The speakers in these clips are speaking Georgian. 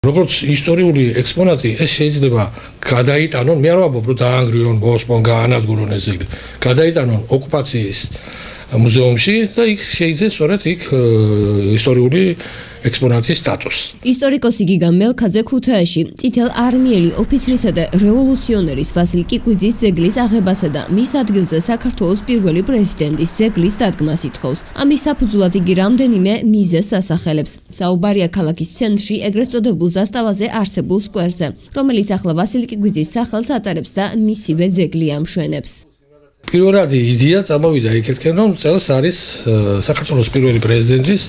როგორც ისტორიული ექსპონატი, ეს შეიძლება გადაიტანონ, მე არ ვამბობ, რომ დაანგრიონ, მოსპონ, გაანადგურონ ეს ძეგლი. გადაიტანონ ოკუპაციის მუზეუმში და იქ შეიძლება სწორედ იქ ისტორიული ექსპონატის სტატუსი. ისტორიკოსი გიგა მელქაძე ქუთაისში წითელ არმიელი ოფიცრისა და რევოლუციონერის ვასილ კიკვიძის ძეგლის აღებასა და მის ადგილზე საქართველოს პირველი პრეზიდენტის ძეგლის დადგმას ითხოვს. ამის საფუძვლად იგი რამდენიმე მიზეზს ასახელებს. საუბარია ქალაქის ცენტრში ეგრეთ წოდებულ ზასტავაზე არსებულ სკვერზე, რომელიც ახლა ვასილ კიკვიძის სახელს ატარებს და მისივე ძეგლი ამშვენებს. პირველად იდეა წამოვიდა იქეთკენ, რომ წელს არის საქართველოს პირველი პრეზიდენტის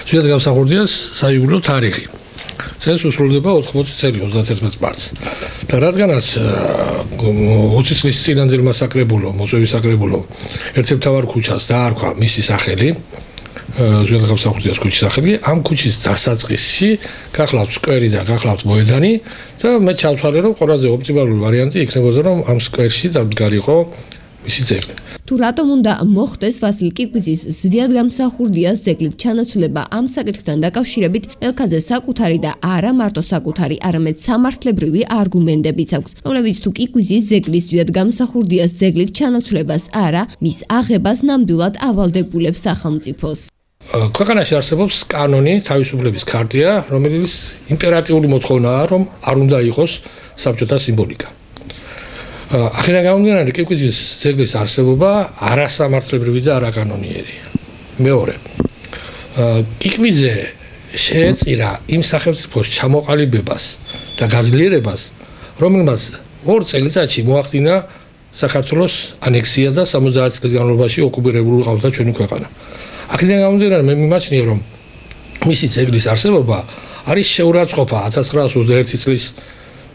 ზვიად გამსახურდიას საიუბილეო თარიღი. წელს უსრულდება 80 წელი 31 მარტს. და რადგანაც 20 წლის წინანდელმა საკრებულო, მოწვევის საკრებულო ერთ-ერთ მთავარ ქუჩას დაარქვა მისი სახელი, ზვიად გამსახურდიას ქუჩის სახელი, ამ ქუჩის დასაწყისში გახლავთ სკვერი და გახლავთ მოედანი და მე ჩავთვალე, რომ ყველაზე ოპტიმალური ვარიანტი იქნებოდა, რომ ამ სკვერში დამდგარიყო მისი ძეგლი. თუ რატომ უნდა მოხდეს ვასილ კიკვიძის ზვიად გამსახურდიას ძეგლით ჩანაცვლება ამ საკითხთან დაკავშირებით ელქაძე საკუთარი და არა მარტო საკუთარი, არამედ სამართლებრივი არგუმენტებიც აქვს, რომლებიც თუ კიკვიძის ძეგლის ზვიად გამსახურდიას ძეგლით ჩანაცვლებას არა, მის აღებას ნამდვილად ავალდებულებს სახელმწიფოს. ქვეყანაში არსებობს კანონი, თავისუფლების ქარტია, რომელიც იმპერატიული მოთხოვნაა, რომ არ უნდა იყოს საბჭოთა სიმბოლიკა. ახლა გამომდინარე კიკვიძის ძეგლის არსებობა არასამართლებრივი და არაკანონიერი. მეორე. კიკვიძე შეეწირა იმ სახელმწიფოს ჩამოყალიბებას და გაძლიერებას, რომელმაც 2 წელიწადში მოახდინა საქართველოს ანექსია და 70 წლის განმავლობაში ოკუპირებული ყავდა ჩვენი ქვეყანა. ახლა გამომდინარე მე მიმაჩნია, რომ მისი ძეგლის არსებობა არის შეურაცხყოფა 1921 წლის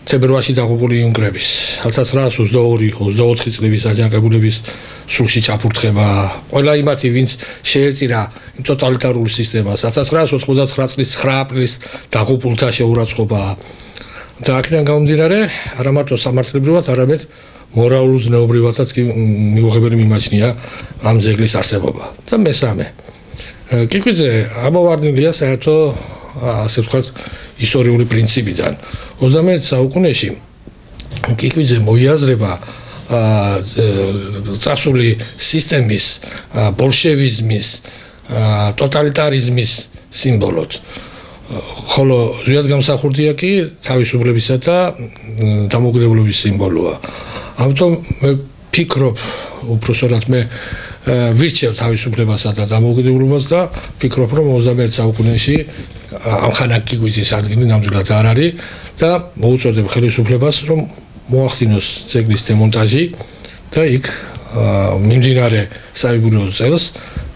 თებერვალში დაღუპული უნგრების 1922-24 წლების აჯანყებულების სულში ჩაფურთხება, ყველა იმათი, ვინც შეეწირა იმ ტოტალიტარულ სისტემას, 1999 წლის 9 აპრილის დაღუპულთა შეურაცხყოფა. და აქედან გამომდინარე, არა მარტო სამართლებრივად, არამედ მორალურ ზნეობრივადაც კი მიუღებელი მიმაჩნია ამ ძეგლის არსებობა. და მესამე, კიკვიძე ამოვარდნილია საერთო, ასე ვთქვათ, ისტორიული პრინციპიდან. 21 საუკუნეში კიკვიძე მოიაზრება წასული სისტემის, ბოლშევიზმის, ტოტალიტარიზმის სიმბოლოდ. ხოლო ზვიად გამსახურდია კი თავისუფლებისა და დამოუკიდებლობის სიმბოლოა. ამიტომ მე ფიქრობ, უпроსორად მე ვირჩევ თავისუფლებასა და დამოუკიდებლობას და ფიქრობ, რომ 21 საუკუნეში ამხანა კიკვიძის ადგილი ნამდვილად არ არის და მოუწოდებ ხელისუფლებას, რომ მოახდინოს ძეგლის დემონტაჟი და იქ მიმდინარე საიუბილეო წელს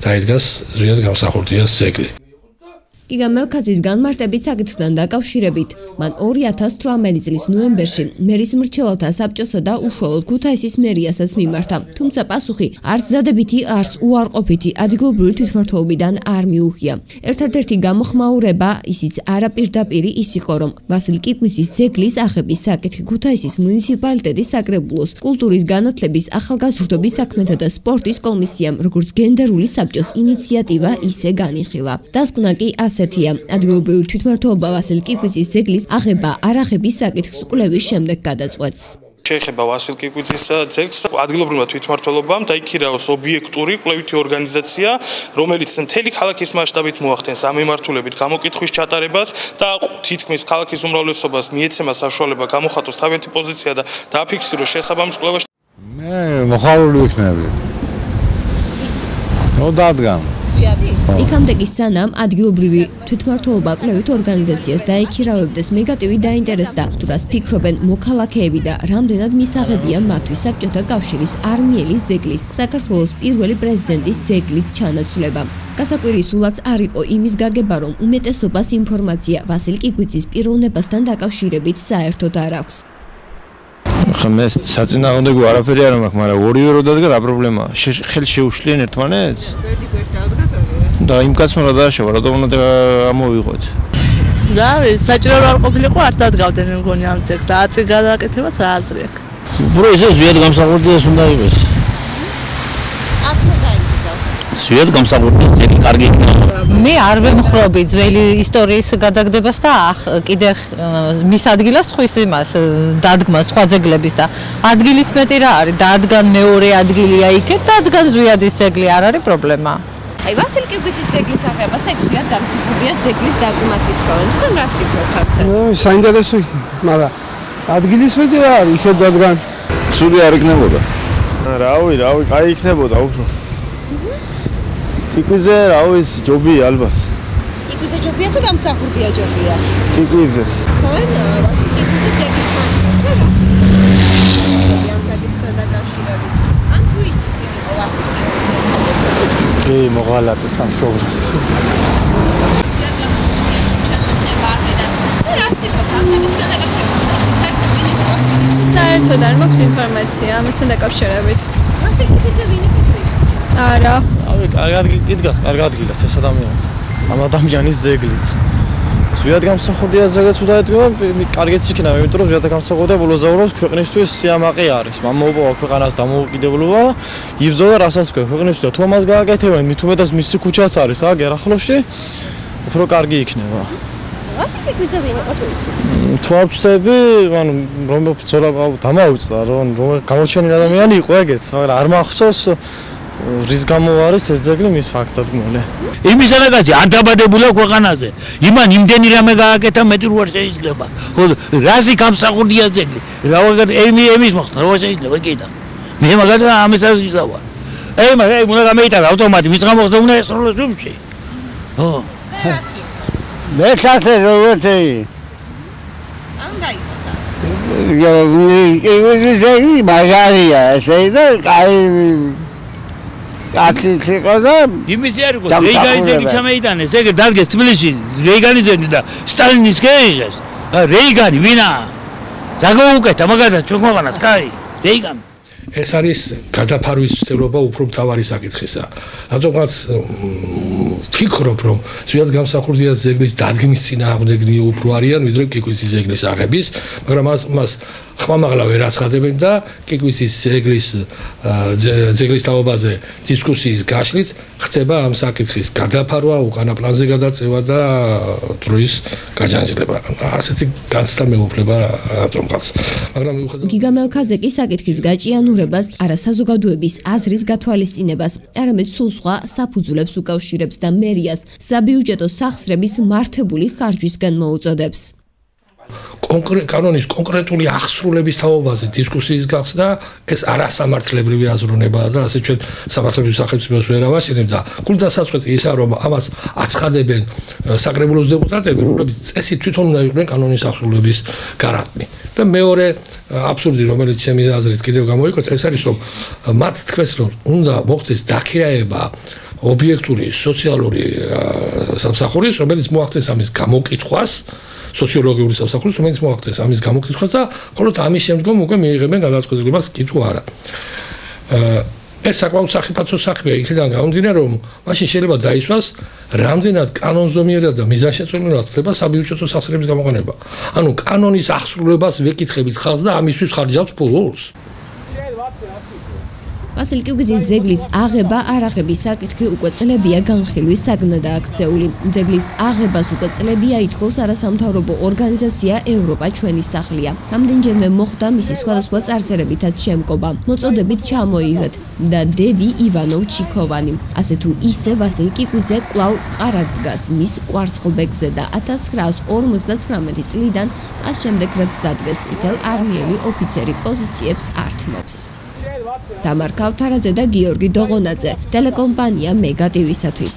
დაიდგას ზვიად გამსახურდიას ძეგლი. გიგა მელქაძის განმარტებით საკითხთან დაკავშირებით, მან 2018 წლის ნოემბერში მერის მრჩეველთა საბჭოსა და უშუალოდ ქუთაისის მერიასაც მიმართა, თუმცა პასუხი არც დადებითი, არც უარყოფითი ადგილობრივი თვითმმართველობიდან არ მიუღია. ერთადერთი გამოხმაურება ისიც არაპირდაპირი ის იყო, რომ ვასილ კიკვიძის ძეგლის აღების საკითხი ქუთაისის მუნიციპალიტეტის საკრებულოს კულტურის განათლების ახალგაზრდობის საქმეთა და სპორტის კომისიამ როგორც გენდერული საბჭოს ინიციატივა ისე განიხილა. დასკვნა კი ასეთია, ადგილობრივი თვითმმართველობა ვასილ კიკვიძის ძეგლის აღება არაღების საკითხს კვლევის შემდეგ გადაწყვეტს. შეეხება ვასილ კიკვიძის ძეგლს ადგილობრივმა თვითმმართველობამ დაიქირაოს ობიექტური კვლევითი ორგანიზაცია, რომელიც მთელი ქალაქის მასშტაბით მოახდენს ამ მიმართულებით გამოკითხვის ჩატარებას და თითქმის ქალაქის უმრავლესობას მიეცემა საშუალება გამოხატოს თავიანთი პოზიცია და დააფიქსიროს შესაბამის კვლევაში. მე მოხარული ვიქნები. დადგან. იქამდე კი სანამ ადგილობრივი თვითმმართველობა კვლევით ორგანიზაციას დაიქირავებდეს მეგატივი დაინტერესდა, თუ რას ფიქრობენ მოქალაქეები და რამდენად მისაღებია მათთვის საბჭოთა კავშირის არმიელის ძეგლის, საქართველოს პირველი პრეზიდენტის ძეგლით ჩანაცვლება. გასაკვირისულაც არ იყო იმის გაგება, რომ უმეტესობას ინფორმაცია ვასილ კიკვიძის პიროვნებასთან დაკავშირებით საერთოდ არ აქვს. მე საწინააღმდეგო არაფერი არ მაქვს, მაგრამ ორივე რო დადგა რა პრობლემაა? ხელი შეუშლიან ერთმანეთს? გვერდი დავდგათ და იმ კაცმა რა დააშავა, რატომ უნდა ამოვიღოთ? და საჭირო არ ყოფილიყო არ დადგავდნენ მე მგონი ამ ძეგლს და აწი გადააკეთებას რა აზრი აქვს? უბრალოდ ესე ზვიად გამსახურდიას უნდა იყოს. აქ დაიდგას. ზუსტად გამსახურდია ძეგლი კარგი იქნება. მე არ ვემხრობი ძველი ისტორიის გადაგდებას და კიდე მის ადგილას ხვის იმას დადგმას სხვა ძეგლების და ადგილის მეტი რა არის დადგან მეორე ადგილია იქეთ დადგან ზვიადის ძეგლი არ არის პრობლემა. აი ვასილ კიგვიძის ძეგლის აღებას ეგ ზვიად გამსახურდია ძეგლის დადგმას ითხოვენ. თქვენ რას ფიქრობთ ამ საკითხზე? საინტერესო იქნება, მაგრამ ადგილის მეტი რა არის იქეთ დადგან. სული არ იქნებოდა. რავი, კაი იქნებოდა უფრო. ტიკვიზე რავი ჯობია ალბათ. ტიკვიზე ჯობია თუ გამსახურდია ჯობია? ტიკვიზე. თქვენ ვასილ კიგვიძის ძეგლის მაგალითად ამ საკითხთან დაკავშირებით. ან თუ იცით ვინ იყო ვასილ კიგვიძის ე მოღალატე სამშობლოს. ზვიად გამსახურდია ჩაცევა ახედა. რას ფიქრობთ ამ საკითხთან დაკავშირებით? ვინ იყო ვასილ კიგვიძე? საერთოდ არ მაქვს ინფორმაცია ამასთან დაკავშირებით. ვასილ კიგვიძე ვინ იყო თუ იცით? არა. კარგ ადგილას ეს ადამიანს. ამ ადამიანის ძეგლიც. ზვიად გამსახურდია ზეგლიც უნდა ეთქვა, კარგიც იქნება, იმიტომ რომ ზვიად გამსახურდია ბოლოზაურობს ქვეყნისთვის სიამაყე არის. მამაობა ქვეყანას დამოუკიდებლობა, იბრძოლა რასაც თქვა ქვეყნისთვის და თუ ამას გააკეთებენ, მით უმეტეს მისი ქუჩაც არის აქ ერახლოში, უფრო კარგი იქნება. ვასილ კიგვიძე ვინ იყო თუ იცით? თუ არ ვწდები, ანუ რომ ბრძოლა დამაუწყდა, რომ გამოჩენილი ადამიანი იყო ეგეც, მაგრამ არ მახსოვს რის გამო არის ეს ძეგლი მის ფაქტად მოლე. იმის არაკაცი არ დაბადებულა ქვეყანაზე. იმან იმდენი რამე გააკეთა მეტი რო არ შეიძლება. ხო რაზი გამსახურდია ძეგლი. რავაგად ემის მოხდა რო შეიძლება კიდე. მე მაგალითად ამის არ იზავა. უნდა გამეიტანა ავტომატი მის გამო ხდა უნდა ესროლოს ჯუმში. ხო. მე ჩასე როგორც ან დაიყოს აქ. იგი მაგარია ესე და კაი აციციკოდა იმისი არ იყო რეიგანის ძეგლი ჩამეიტანეს ეგ დადგეს თბილისში რეიგანის ძეგლი და სტალინის გაიღეს რეიგანი ვინა დაგოუკეთა მაგალითად ჩვენ ქვეყანას კაი რეიგანი ეს არის გადაფარვის ცდილობა უფრო მთავარი საკითხისა. რადგანაც ფიქრობ რომ ზვიად გამსახურდია ძეგლის დადგმის წინააღმდეგნი უფრო არიან ვიდრე კიკვიცის ძეგლის აღების, მაგრამ მას ხმამაღლა ვერ აცხადებენ და კიკვიცის ძეგლის თაობაზე დისკუსიის გაშლით ხდება ამ საკითხის გადაფარვა, უკანა პლანზე გადაწევა და დროის გაჯანჯლება. ასეთი განცდა მეუფლება რატომღაც. მაგრამ მიუხედავად გიგა მელქაძე კი საკითხის გაჭიანურებას, არა საზოგადოების აზრის გათვალისწინებას, არამედ სულ სხვა საფუძვლებს უკავშირებს და მერიას საბიუჯეტო სახსრების მართებული ხარჯვისგან მოუწოდებს. კანონის კონკრეტული აღსრულების თაობაზე დისკუსიის გახსნა ეს არასამართლებრივი აზროვნებაა და ასე ჩვენ სამართლებრივ სახელმწიფოს ვერ ავაშენებ და გულდასაწყვეტი ისაა რომ ამას აცხადებენ საკრებულოს დეპუტატები, რომლებიც წესით თვითონ უნდა იყვნენ კანონის აღსრულების გარანტი. და მეორე აბსურდი რომელიც ჩემი აზრით კიდევ გამოიკვეთა ეს არის რომ მათ თქვეს რომ უნდა მოხდეს დაქირავება ობიექტური სოციალური სამსახურის რომელიც მოახდენს ამის გამოკითხვას სოციოლოგიური სამსახურის რომელიც მოახდენს ამის გამოკითხვას და მხოლოდ ამის შემდგომ უკვე მიიღებენ გადაწყვეტილებას კი თუ არა. ეს საკმაოდ სახიფათო საქმეა იქიდან გამომდინარე რომ მაშინ შეიძლება დაისვას რამდენად კანონზომიერად და მიზანშეწონილად ხდება საბიუჯეტო სახსრების გამოყენება. ანუ კანონის აღსრულებას ვეკითხებით ხალხს და ამისთვის ხარჯავთ ფულს. ვასილ კიგვიძის ძეგლის აღება არაღების საკითხი უკვე წლებია განხილვის საგნადაა აქცეული. ძეგლის აღებას უკვე წლებია ითხოვს არასამთავრობო ორგანიზაცია ევროპა ჩვენი სახლია. რამდენჯერმე მოხდა მისი სხვადასხვა წარწერებითაც შემკობა. მოწოდებით ჩამოიღეთ და დევი ივანოვ ჩიქოვანი. ასე თუ ისე ვასილ კიგვიძე კვლავ ყარად დგას მის კვარცხლბეკზე და 1959 წლიდან მას შემდეგ რაც დადგეს წითელ არმიელი ოფიცერი პოზიციებს ართმობს. დამარ ქავთარაძე და გიორგი დოღონაძე, ტელეკომპანია მეგა ტივისათვის.